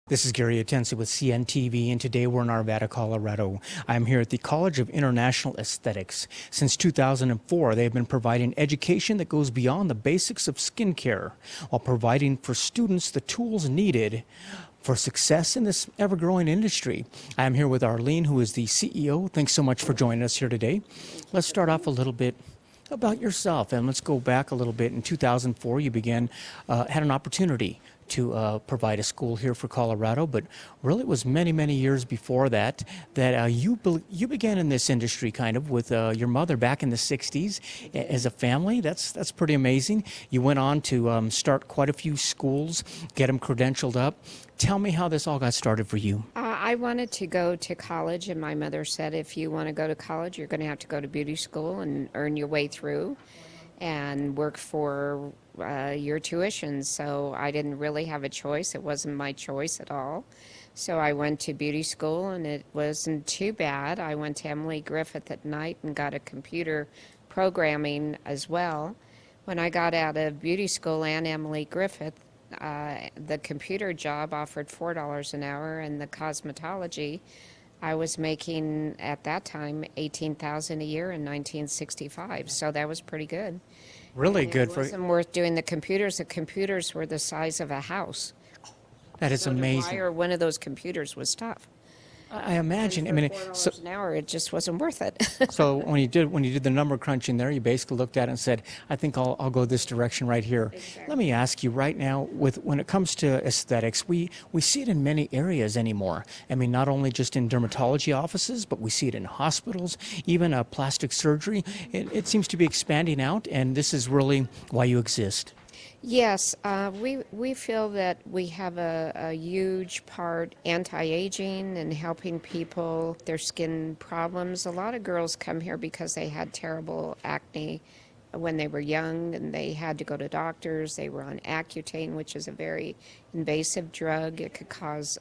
This is Gary Atensi with CNTV, and today we're in Arvada, Colorado. I'm here at the College of International Aesthetics. Since 2004, they have been providing education that goes beyond the basics of skincare, while providing for students the tools needed for success in this ever-growing industry. I'm here with Arlene, who is the CEO. Thanks so much for joining us here today. Let's start off a little bit about yourself, and let's go back a little bit. In 2004, you had an opportunity to provide a school here for Colorado, but really it was many, many years before that you began in this industry kind of with your mother back in the 60s as a family. That's pretty amazing. You went on to start quite a few schools, get them credentialed up. Tell me how this all got started for you. I wanted to go to college, and my mother said, if you want to go to college, you're going to have to go to beauty school and earn your way through and work for your tuition. So I didn't really have a choice. It wasn't my choice at all. So I went to beauty school, and it wasn't too bad. I went to Emily Griffith at night and got a computer programming as well. When I got out of beauty school and Emily Griffith, the computer job offered $4 an hour, and the cosmetology, I was making at that time $18,000 a year in 1965, so that was pretty good. Really And good it for wasn't worth doing the computers. The computers were the size of a house. that. Is So to amazing. wire one of those computers was tough. I imagine. And I for mean, $4 an hour, it just wasn't worth it. so when you did the number crunching there, you basically looked at it and said, "I think I'll go this direction right here." Exactly. Let me ask you right now, when it comes to aesthetics, we see it in many areas anymore. I mean, not only just in dermatology offices, but we see it in hospitals, even plastic surgery. It seems to be expanding out, and this is really why you exist. Yes, we feel that we have a huge part anti-aging and helping people with their skin problems. A lot of girls come here because they had terrible acne when they were young, and they had to go to doctors. They were on Accutane, which is a very invasive drug. It could cause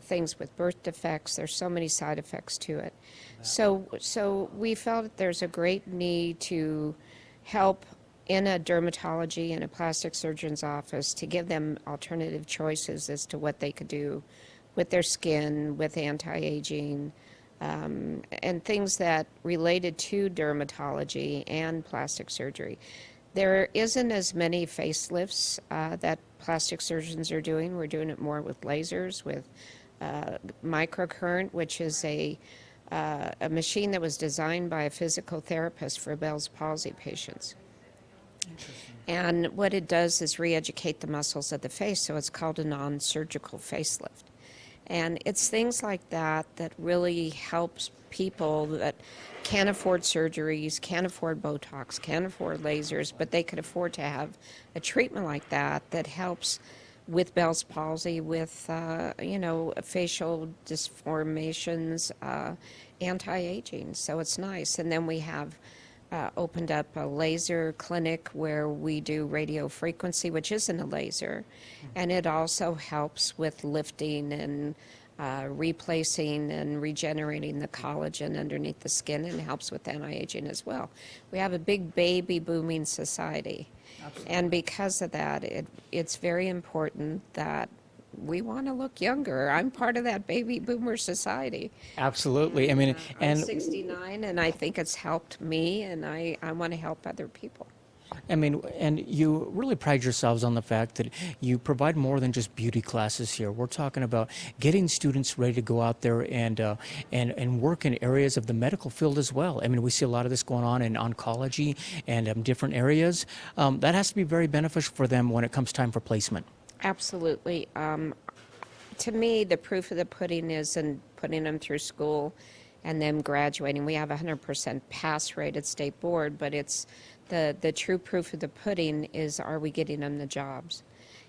things with birth defects. There's so many side effects to it. So we felt that there's a great need to help in a dermatology and a plastic surgeon's office to give them alternative choices as to what they could do with their skin, with anti-aging, and things that related to dermatology and plastic surgery. There isn't as many facelifts that plastic surgeons are doing. We're doing it more with lasers, with microcurrent, which is a machine that was designed by a physical therapist for Bell's palsy patients. And what it does is re-educate the muscles of the face, so it's called a non-surgical facelift. And it's things like that that really helps people that can't afford surgeries, can't afford Botox, can't afford lasers, but they could afford to have a treatment like that helps with Bell's palsy, with facial deformations, anti-aging. So it's nice. And then we have opened up a laser clinic where we do radio frequency, which isn't a laser, and it also helps with lifting and replacing and regenerating the collagen underneath the skin, and helps with anti-aging as well. We have a big baby booming society. Absolutely. And because of that, it's very important that we want to look younger. I'm part of that baby boomer society. Absolutely. I mean, I'm 69, and I think it's helped me, and I want to help other people. I mean, and you really pride yourselves on the fact that you provide more than just beauty classes here. We're talking about getting students ready to go out there and work in areas of the medical field as well. I mean, we see a lot of this going on in oncology and different areas. That has to be very beneficial for them when it comes time for placement. Absolutely. To me, the proof of the pudding is in putting them through school and them graduating. We have a 100% pass rate at State Board, but it's the true proof of the pudding is, are we getting them the jobs?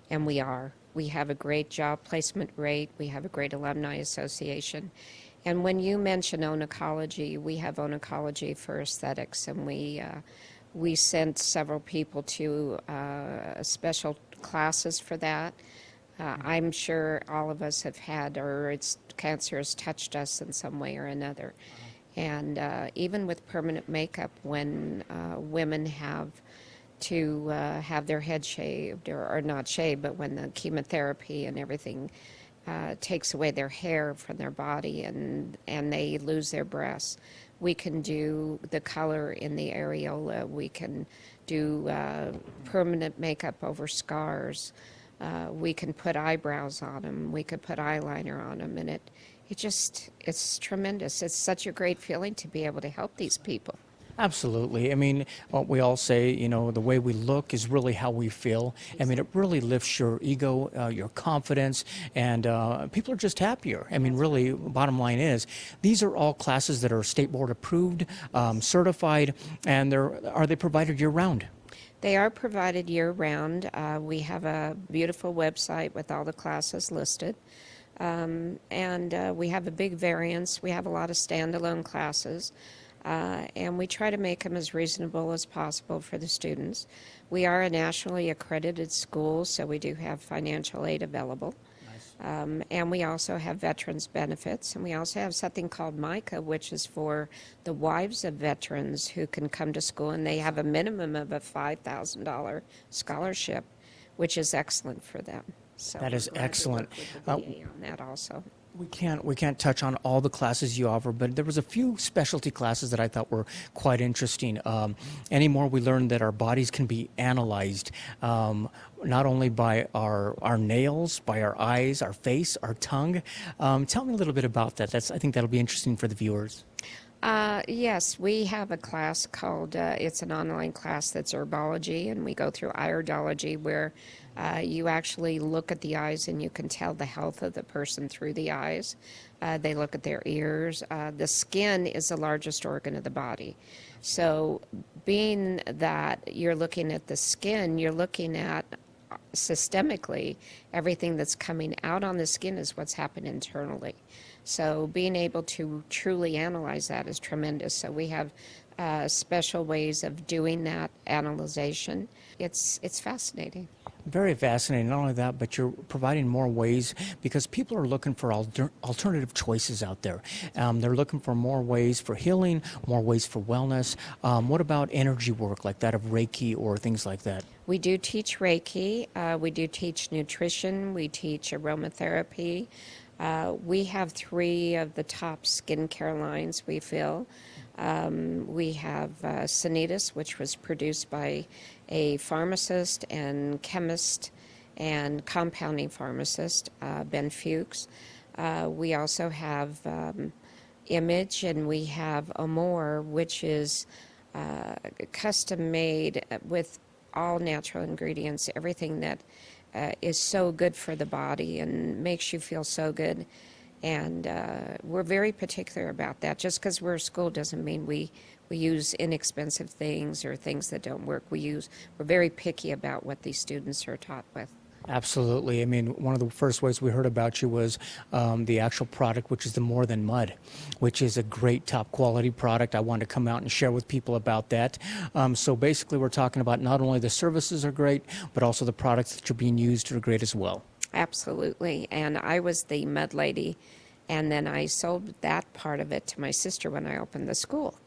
And we are. We have a great job placement rate. We have a great alumni association. And when you mention oncology, we have oncology for aesthetics, and we sent several people to special classes for that. I'm sure all of us have had, or cancer has touched us in some way or another. And even with permanent makeup, when women have to have their head shaved, or not shaved, but when the chemotherapy and everything takes away their hair from their body and they lose their breasts. We can do the color in the areola. We can do permanent makeup over scars. We can put eyebrows on them. We could put eyeliner on them, and it's tremendous. It's such a great feeling to be able to help these people. Absolutely. I mean, what we all say, the way we look is really how we feel. I mean, it really lifts your ego, your confidence, and people are just happier. I mean, really, bottom line is, these are all classes that are state board approved, certified, and are they provided year round? They are provided year-round. We have a beautiful website with all the classes listed. And we have a big variance. We have a lot of standalone classes. And we try to make them as reasonable as possible for the students. We are a nationally accredited school, so we do have financial aid available. And we also have veterans benefits, and we also have something called MICA, which is for the wives of veterans who can come to school, and they have a minimum of a $5,000 scholarship, which is excellent for them. So That is excellent. On that also. We can't touch on all the classes you offer, but there was a few specialty classes that I thought were quite interesting. Anymore, we learned that our bodies can be analyzed not only by our nails, by our eyes, our face, our tongue. Tell me a little bit about that. I think that'll be interesting for the viewers. Yes, we have a class called, it's an online class that's Herbology, and we go through iridology where you actually look at the eyes and you can tell the health of the person through the eyes. They look at their ears. The skin is the largest organ of the body. So being that you're looking at the skin, you're looking at systemically everything that's coming out on the skin is what's happened internally. So being able to truly analyze that is tremendous. So we have special ways of doing that analyzation. It's fascinating. Very fascinating. Not only that, but you're providing more ways because people are looking for alternative choices out there. They're looking for more ways for healing, more ways for wellness. What about energy work like that of Reiki or things like that? We do teach Reiki. We do teach nutrition. We teach aromatherapy. We have 3 of the top skincare lines we feel. We have Sanitas, which was produced by a pharmacist and chemist and compounding pharmacist, Ben Fuchs. We also have Image, and we have Amore, which is custom made with all natural ingredients, everything that is so good for the body and makes you feel so good. And we're very particular about that. Just because we're a school doesn't mean we use inexpensive things or things that don't work. We're very picky about what these students are taught with. Absolutely. I mean, one of the first ways we heard about you was the actual product, which is the More Than Mud, which is a great top quality product. I wanted to come out and share with people about that. So basically, we're talking about not only the services are great, but also the products that are being used are great as well. Absolutely. And I was the mud lady, and then I sold that part of it to my sister when I opened the school.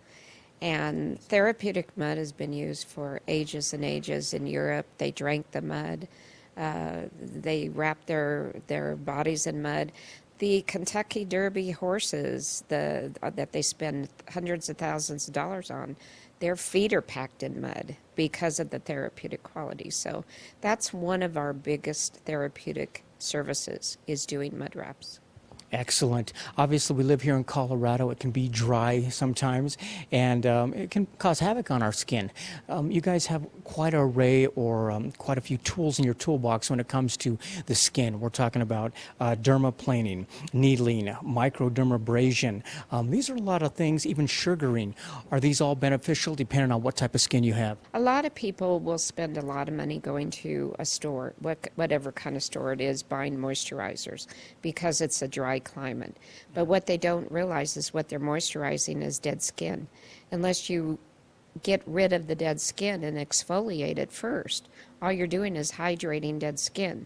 And therapeutic mud has been used for ages and ages in Europe. They drank the mud. They wrapped their bodies in mud. The Kentucky Derby horses that they spend hundreds of thousands of dollars on, their feet are packed in mud because of the therapeutic quality. So that's one of our biggest therapeutic services is doing mud wraps. Excellent. Obviously, we live here in Colorado. It can be dry sometimes, and it can cause havoc on our skin. You guys have quite an array or quite a few tools in your toolbox when it comes to the skin. We're talking about dermaplaning, needling, microdermabrasion. These are a lot of things, even sugaring. Are these all beneficial depending on what type of skin you have? A lot of people will spend a lot of money going to a store, whatever kind of store it is, buying moisturizers because it's a dry climate. But what they don't realize is what they're moisturizing is dead skin. Unless you get rid of the dead skin and exfoliate it first. All you're doing is hydrating dead skin.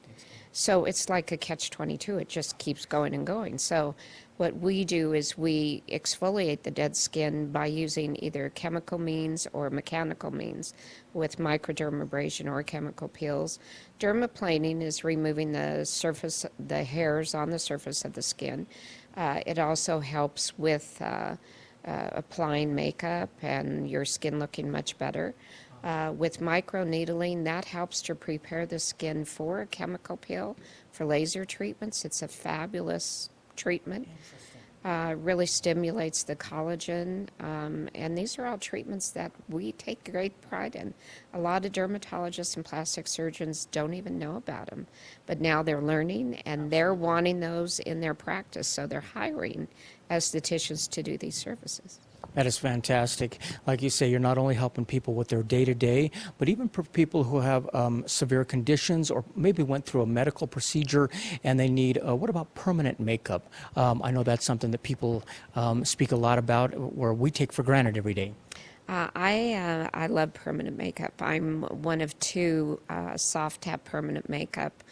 So it's like a catch-22. It just keeps going and going. So what we do is we exfoliate the dead skin by using either chemical means or mechanical means with microdermabrasion or chemical peels. Dermaplaning is removing the hairs on the surface of the skin. It also helps with applying makeup and your skin looking much better. With microneedling, that helps to prepare the skin for a chemical peel for laser treatments. It's a fabulous treatment. Really stimulates the collagen. And these are all treatments that we take great pride in. A lot of dermatologists and plastic surgeons don't even know about them. But now they're learning and they're wanting those in their practice. So they're hiring estheticians to do these services. That is fantastic. Like you say, you're not only helping people with their day-to-day, but even for people who have severe conditions or maybe went through a medical procedure and they need, what about permanent makeup? I know that's something that people speak a lot about, where we take for granted every day. I love permanent makeup. I'm one of two soft tap permanent makeup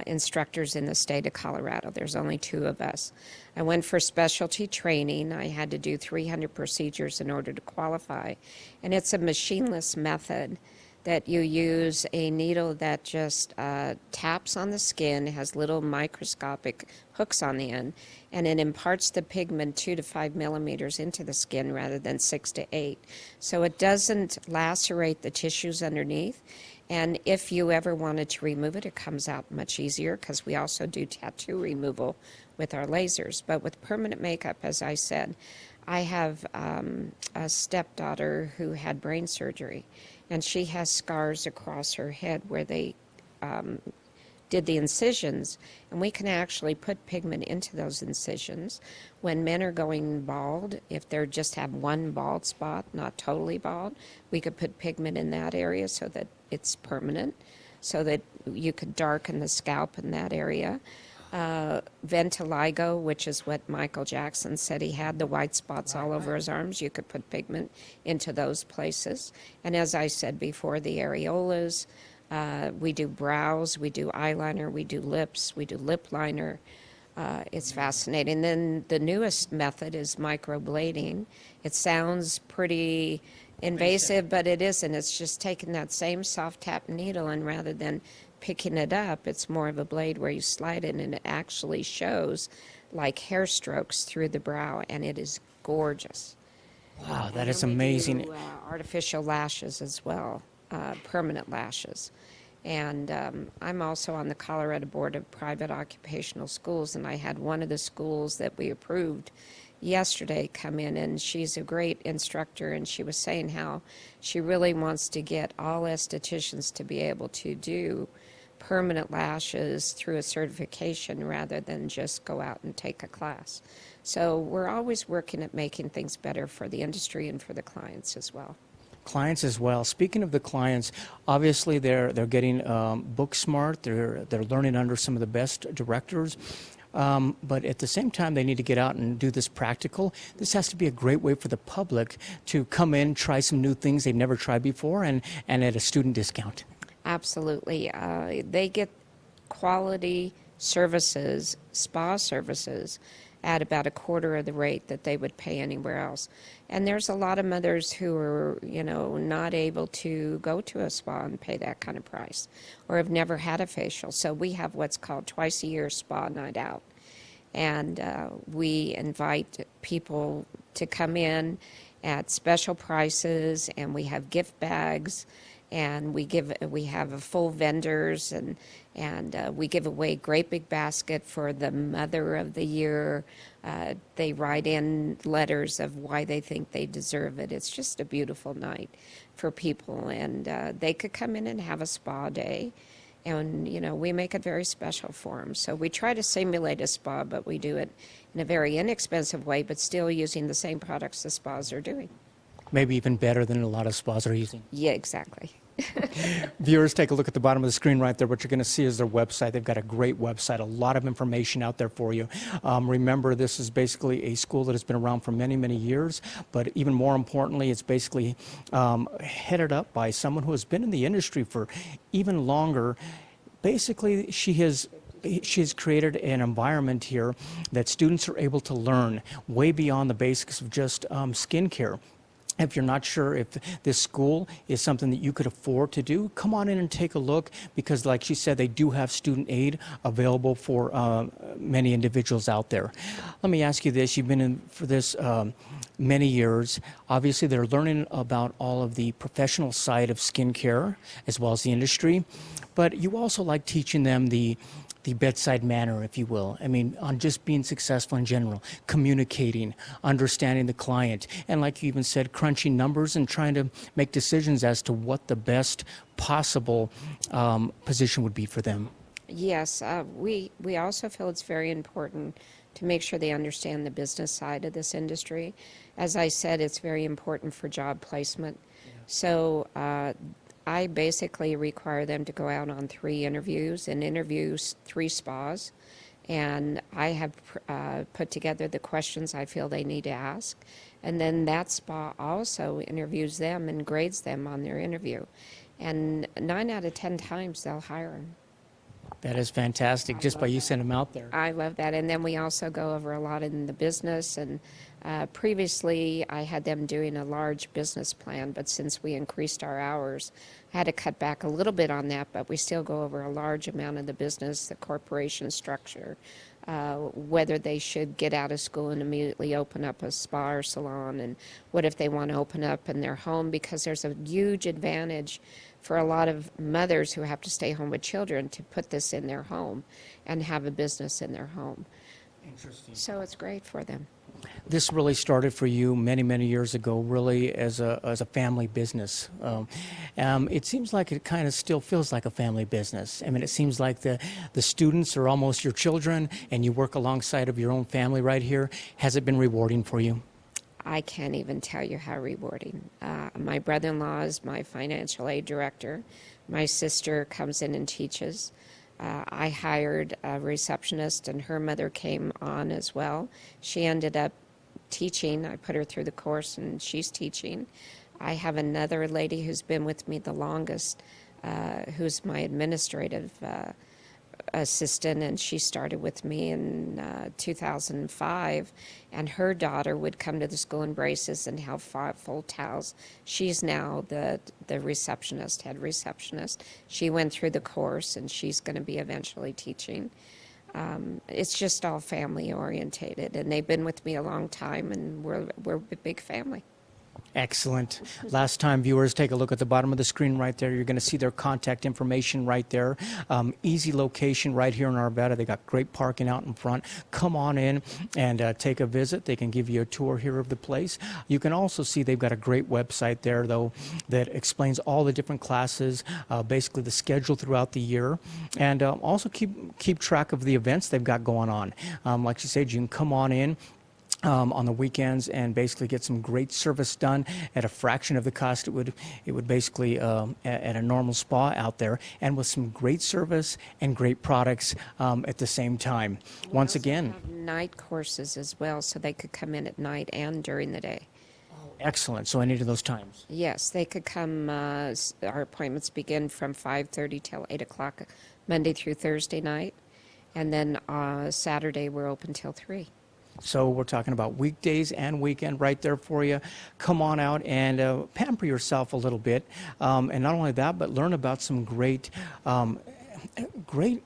instructors in the state of Colorado. There's only two of us. I went for specialty training. I had to do 300 procedures in order to qualify. And it's a machineless method that you use a needle that just taps on the skin, has little microscopic hooks on the end, and it imparts the pigment 2 to 5 millimeters into the skin rather than 6 to 8. So it doesn't lacerate the tissues underneath. And if you ever wanted to remove it, it comes out much easier because we also do tattoo removal with our lasers. But with permanent makeup, as I said, I have a stepdaughter who had brain surgery, and she has scars across her head where they did the incisions, and we can actually put pigment into those incisions. When men are going bald, if they just have one bald spot, not totally bald, we could put pigment in that area so that it's permanent, so that you could darken the scalp in that area. Vitiligo, which is what Michael Jackson said he had, the white spots all over his arms, you could put pigment into those places. And as I said before, the areolas, we do brows, we do eyeliner, we do lips, we do lip liner. It's fascinating. Then the newest method is microblading. It sounds pretty invasive, but it isn't. It's just taking that same soft tap needle, and rather than picking it up, it's more of a blade where you slide it, and it actually shows like hair strokes through the brow, and it is gorgeous. Wow, that And is then we amazing. do, artificial lashes as well, permanent lashes. And I'm also on the Colorado Board of Private Occupational Schools, and I had one of the schools that we approved yesterday come in, and she's a great instructor, and she was saying how she really wants to get all estheticians to be able to do permanent lashes through a certification rather than just go out and take a class. So we're always working at making things better for the industry and for the clients as well. Clients as well. Speaking of the clients, obviously they're getting book smart. They're learning under some of the best directors. But at the same time, they need to get out and do this practical. This has to be a great way for the public to come in, try some new things they've never tried before, and at a student discount. Absolutely. They get quality services, spa services, at about a quarter of the rate that they would pay anywhere else. And there's a lot of mothers who are, not able to go to a spa and pay that kind of price, or have never had a facial. So we have what's called twice a year spa night out. And we invite people to come in at special prices, and we have gift bags, and we have full vendors, and we give away a great big basket for the Mother of the Year. They write in letters of why they think they deserve it. It's just a beautiful night for people, and they could come in and have a spa day, and we make it very special for them. So we try to simulate a spa, but we do it in a very inexpensive way, but still using the same products the spas are doing. Maybe even better than a lot of spas are using. Yeah, exactly. Viewers, take a look at the bottom of the screen right there. What you're going to see is their website. They've got a great website, a lot of information out there for you. Remember, this is basically a school that has been around for many, many years, but even more importantly, it's basically headed up by someone who has been in the industry for even longer. Basically, she has created an environment here that students are able to learn way beyond the basics of just skincare. If you're not sure if this school is something that you could afford to do, come on in and take a look, because like she said, they do have student aid available for many individuals out there. Let me ask you this. You've been in for this many years. Obviously, they're learning about all of the professional side of skincare as well as the industry, but you also like teaching them the bedside manner, if you will. I mean, on just being successful in general, communicating, understanding the client, and like you even said, crunching numbers and trying to make decisions as to what the best possible position would be for them. Yes, we also feel it's very important to make sure they understand the business side of this industry. As I said, it's very important for job placement. Yeah. So I basically require them to go out on 3 interviews and interview 3 spas. And I have put together the questions I feel they need to ask. And then that spa also interviews them and grades them on their interview. And 9 out of 10 times they'll hire them. That is fantastic, just by you sending them out there. I love that. And then we also go over a lot in the business. And previously, I had them doing a large business plan, but since we increased our hours, I had to cut back a little bit on that, but we still go over a large amount of the business, the corporation structure, whether they should get out of school and immediately open up a spa or salon, and what if they want to open up in their home, because there's a huge advantage for a lot of mothers who have to stay home with children to put this in their home and have a business in their home. Interesting. So it's great for them. This really started for you many, many years ago, really as a family business. It seems like it kind of still feels like a family business. I mean, it seems like the students are almost your children, and you work alongside of your own family right here. Has it been rewarding for you? I can't even tell you how rewarding. My brother-in-law is my financial aid director. My sister comes in and teaches. I hired a receptionist, and her mother came on as well. She ended up teaching. I put her through the course, and she's teaching. I have another lady who's been with me the longest, who's my administrative assistant, and she started with me in 2005, and her daughter would come to the school in braces and help fold towels. She's now the receptionist, head receptionist. She went through the course, and she's going to be eventually teaching. It's just all family orientated, and they've been with me a long time, and we're a big family. Excellent. Last time, viewers, take a look at the bottom of the screen right there. You're going to see their contact information right there. Easy location right here in Arvada. They got great parking out in front. Come on in and take a visit. They can give you a tour here of the place. You can also see they've got a great website there, though, that explains all the different classes, basically the schedule throughout the year, and also keep track of the events they've got going on. Like you said, you can come on in on the weekends and basically get some great service done at a fraction of the cost it would basically at a normal spa out there, and with some great service and great products at the same time. Once again, have night courses as well, so they could come in at night and during the day. Excellent. So any of those times? Yes, they could come. Our appointments begin from 5:30 till 8 o'clock, Monday through Thursday night, and then Saturday we're open till 3. So we're talking about weekdays and weekend right there for you. Come on out and pamper yourself a little bit. And not only that, but learn about some great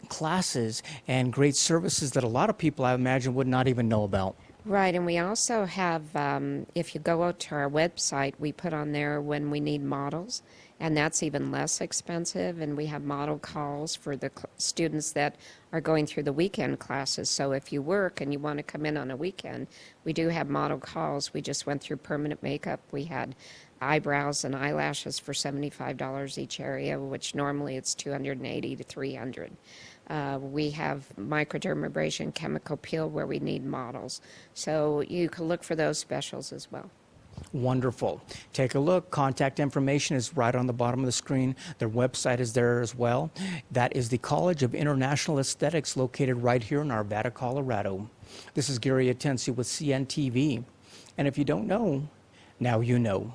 classes and great services that a lot of people, I imagine, would not even know about. Right, and we also have, if you go out to our website, we put on there when we need models, and that's even less expensive, and we have model calls for the students that are going through the weekend classes. So if you work and you want to come in on a weekend, we do have model calls. We just went through permanent makeup. We had eyebrows and eyelashes for $75 each area, which normally it's $280 to $300. We have microdermabrasion, chemical peel where we need models. So you can look for those specials as well. Wonderful. Take a look. Contact information is right on the bottom of the screen. Their website is there as well. That is the College of International Aesthetics, located right here in Arvada, Colorado. This is Gary Atensi with CNTV. And if you don't know, now you know.